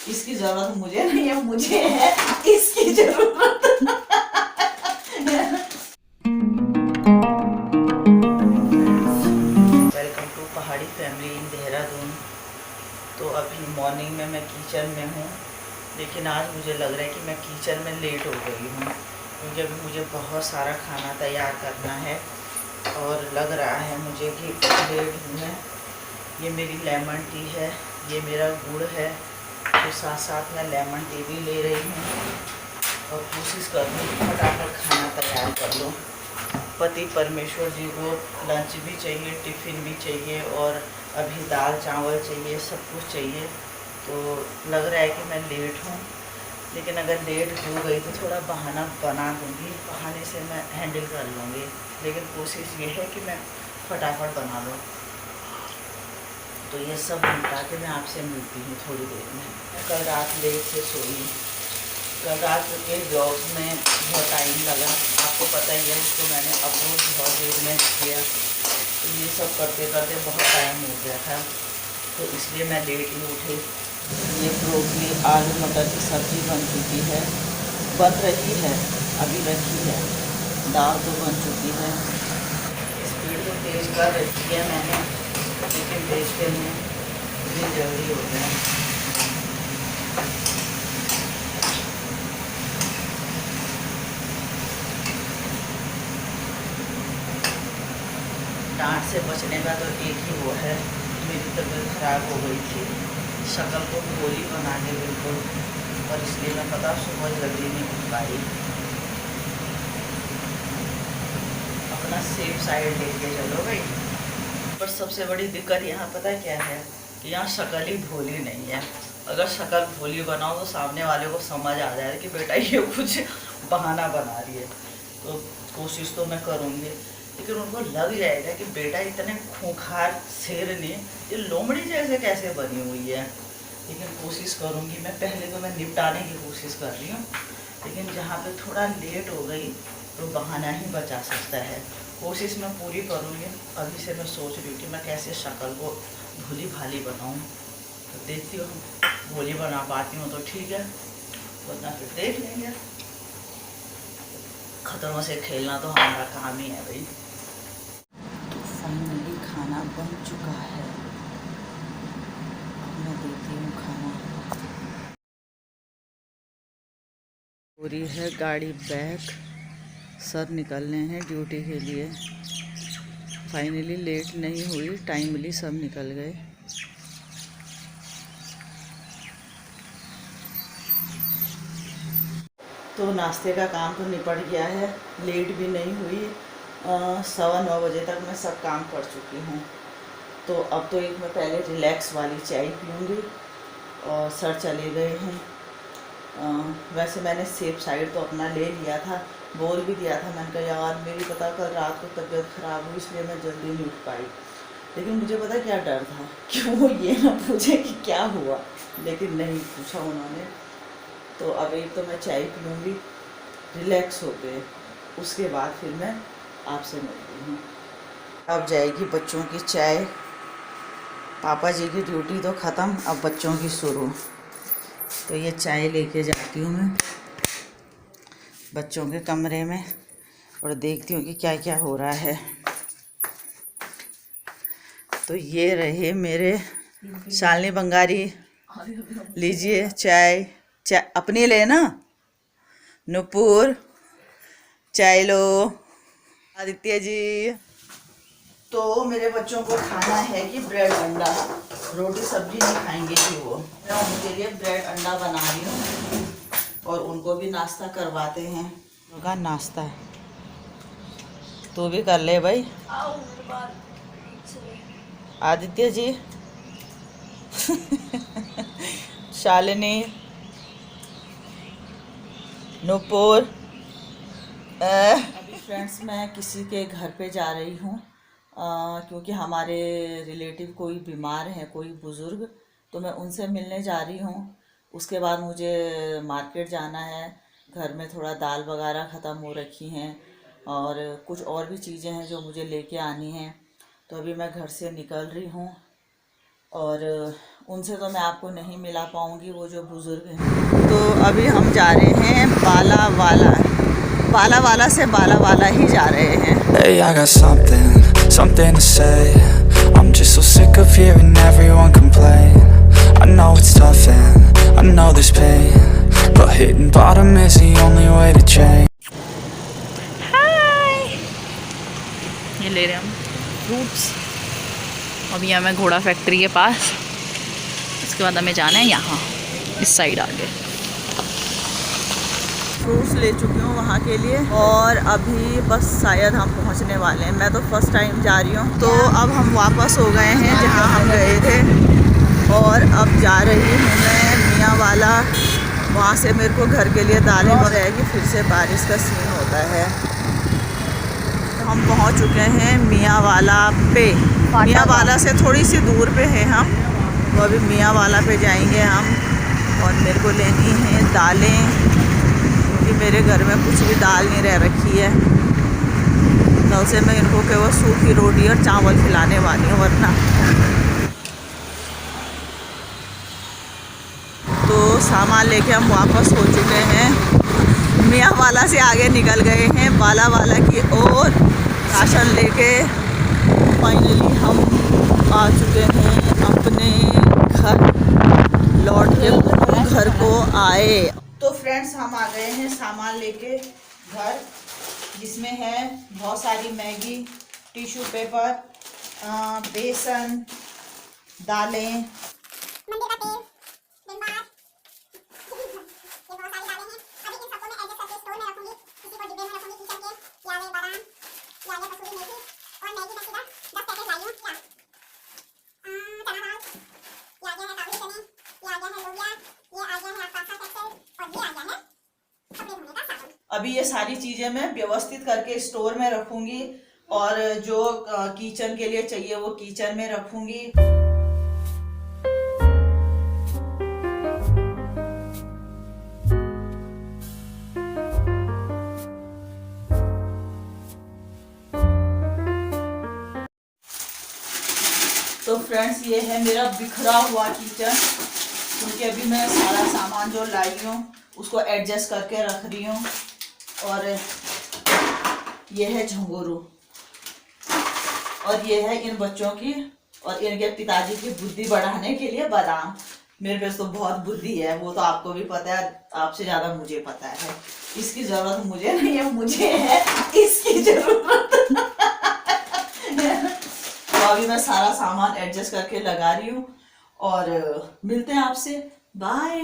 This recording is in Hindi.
इसकी जरूरत मुझे नहीं है, मुझे है इसकी जरूरत। वेलकम टू पहाड़ी फैमिली इन देहरादून। तो अभी मॉर्निंग में मैं किचन में हूँ, लेकिन आज मुझे लग रहा है कि मैं किचन में लेट हो गई हूँ, क्योंकि अभी मुझे बहुत सारा खाना तैयार करना है और लग रहा है मुझे कि लेट हूँ मैं। ये मेरी लेमन टी है, ये मेरा गुड़ है, तो साथ साथ मैं लेमन टी भी ले रही हूँ और कोशिश कर रही हूँ फटाफट खाना तैयार कर लूँ। पति परमेश्वर जी को लंच भी चाहिए, टिफ़िन भी चाहिए और अभी दाल चावल चाहिए, सब कुछ चाहिए। तो लग रहा है कि मैं लेट हूँ, लेकिन अगर लेट हो गई तो थोड़ा बहाना बना दूँगी, बहाने से मैं हैंडल कर लूँगी। लेकिन कोशिश ये है कि मैं फटाफट बना लूँ। तो ये सब निपटा के मैं आपसे मिलती हूँ थोड़ी देर में। कल रात लेट से सोई, कल रात के ब्लॉग में बहुत टाइम लगा, आपको पता ही है। तो मैंने अपलोड बहुत देर में किया, तो ये सब करते करते बहुत टाइम हो गया था, तो इसलिए मैं लेट ही उठी। ये ब्रोकली आलू मटर की सब्ज़ी बन चुकी है, बन रही है, अभी रखी है। दाल तो बन चुकी है। स्पीड तो तेज़ कर रखी है मैंने, लेकिन देखते हैं इतनी जल्दी हो गया। डांट से बचने का तो एक ही वो है, मेरी तबीयत ख़राब हो गई थी, शक्ल को भोली बना के बिल्कुल, और इसलिए मैं पता सुबह जल्दी नहीं उठ पाई। अपना सेफ साइड लेके चलो भाई। पर सबसे बड़ी दिक्कत यहाँ पता है क्या है, कि यहाँ शक्ल ही भोली नहीं है। अगर शक्ल भोली बनाओ तो सामने वाले को समझ आ जाए कि बेटा ये कुछ बहाना बना रही है। तो कोशिश तो मैं करूँगी, लेकिन उनको लग जाएगा कि बेटा इतने खूंखार शेरनी ये लोमड़ी जैसे कैसे बनी हुई है। लेकिन कोशिश करूँगी मैं, पहले तो मैं निपटाने की कोशिश कर रही हूँ, लेकिन जहाँ पे थोड़ा लेट हो गई तो बहाना ही बचा सकता है। कोशिश मैं पूरी करूँगी। अभी से मैं सोच रही हूँ कि मैं कैसे शक्ल को भोली भाली बनाऊँ। तो देखती हूँ, भोली बना पाती हूँ तो ठीक है, वरना फिर देख लेंगे। खतरों से खेलना तो हमारा काम ही है भाई। तो फाइनली खाना बन चुका है, अब मैं देती हूँ खाना। पूरी है गाड़ी बैक, सर निकलने हैं ड्यूटी के लिए। फाइनली लेट नहीं हुई, टाइमली सब निकल गए। तो नाश्ते का काम तो निपट गया है, लेट भी नहीं हुई। 9:15 बजे तक मैं सब काम कर चुकी हूँ। तो अब तो एक मैं पहले रिलैक्स वाली चाय पीऊँगी, और सर चले गए हैं। वैसे मैंने सेफ साइड तो अपना ले लिया था, बोल भी दिया था, मैंने कहा यार मेरी पता कल रात को तबीयत ख़राब हुई इसलिए मैं जल्दी नहीं उठ पाई। लेकिन मुझे पता क्या डर था कि वो ये ना पूछे कि क्या हुआ, लेकिन नहीं पूछा उन्होंने। तो अब एक तो मैं चाय पीऊँगी रिलैक्स होके, उसके बाद फिर मैं आपसे मिलती हूँ। अब जाएगी बच्चों की चाय, पापा जी की ड्यूटी तो ख़त्म, अब बच्चों की शुरू। तो ये चाय लेके जाती हूँ मैं बच्चों के कमरे में, और देखती हूँ कि क्या क्या हो रहा है। तो ये रहे मेरे शालिनी बंगारी, लीजिए चाय। चाय अपनी ले ना, नुपुर चाय लो। आदित्य जी, तो मेरे बच्चों को खाना है कि ब्रेड अंडा, रोटी सब्जी नहीं खाएंगे कि वो। मैं उनके लिए ब्रेड अंडा बना रही हूँ और उनको भी नाश्ता करवाते हैं। उनका नाश्ता तो भी कर ले भाई। आदित्य जी शालिनी, नूपुर। अभी फ्रेंड्स मैं किसी के घर पे जा रही हूँ, क्योंकि हमारे रिलेटिव कोई बीमार है, कोई बुज़ुर्ग, तो मैं उनसे मिलने जा रही हूँ। उसके बाद मुझे मार्केट जाना है, घर में थोड़ा दाल वगैरह ख़त्म हो रखी हैं और कुछ और भी चीज़ें हैं जो मुझे लेके आनी हैं। तो अभी मैं घर से निकल रही हूँ और उनसे तो मैं आपको नहीं मिला पाऊँगी, वो जो बुज़ुर्ग हैं। तो अभी हम जा रहे हैं बाला वाला से बाला वाला ही जा रहे हैं। Hey, I got something to say. I'm just so sick of hearing everyone complain. I know it's tough and I know there's pain, but hitting bottom is the only way to change. हाय, ये ले रहे हम फ्रूट्स। अभी हमें घोड़ा फैक्ट्री के पास, उसके बाद हमें जाना है यहाँ इस साइड आगे। फ्रूट्स ले चुकी हूँ वहाँ के लिए और अभी बस शायद हम पहुँचने वाले हैं। मैं तो फर्स्ट टाइम जा रही हूँ। तो अब हम वापस हो गए हैं जहाँ हम गए थे और अब जा रही हूँ मैं मियाँ वाला। वहाँ से मेरे को घर के लिए दालें वगैरह की, फिर से बारिश का सीन होता है। तो हम पहुँच चुके हैं मियाँ वाला पे। मियाँ वाला से थोड़ी सी दूर पे है हम, वो अभी मियाँ वाला पे जाएंगे हम। और मेरे को लेनी है दालें, कि मेरे घर में कुछ भी दाल नहीं रह रखी है। कल से मैं इनको केवल सूखी रोटी और चावल खिलाने वाली हूँ वरना। तो सामान लेके हम वापस हो चुके हैं। मियाँ वाला से आगे निकल गए हैं बाला वाला की ओर राशन लेके। फाइनली हम आ चुके हैं अपने घर, लौट के घर को आए। तो फ्रेंड्स हम आ गए हैं सामान लेके घर, जिसमें है बहुत सारी मैगी, टिश्यू पेपर, बेसन, दालें, मंडे का तेल, विम बार, ये बहुत सारी दालें हैं। अभी इन सबको मैं एडजस्ट करके स्टोर में रखूंगी, किसी को डिब्बे में रखूंगी किचन के, या ये बादाम, या ये कसूरी मेथी। और मैगी मैं सीधा 10 पैकेट लाई हूँ। या चना दाल, या ये है काबुली चने, या ये है लोबिया, ये आ गया है आपका कैप्सूल, और ये आ गया है कपड़े धोने का साबुन। अभी ये सारी चीज़ें मैं व्यवस्थित करके स्टोर में रखूंगी और जो किचन के लिए चाहिए वो किचन में रखूंगी। तो फ्रेंड्स ये है मेरा बिखरा हुआ किचन, क्योंकि अभी मैं सारा सामान जो लाई हूँ उसको एडजस्ट करके रख रही हूँ। और ये है झंगोरू, और ये है इन बच्चों की और इनके पिताजी की बुद्धि बढ़ाने के लिए बादाम। मेरे पास तो बहुत बुद्धि है, वो तो आपको भी पता है, आपसे ज़्यादा मुझे पता है। इसकी ज़रूरत मुझे नहीं है, मुझे है इसकी ज़रूरत। तो अभी मैं सारा सामान एडजस्ट करके लगा रही हूँ और मिलते हैं आपसे। बाय।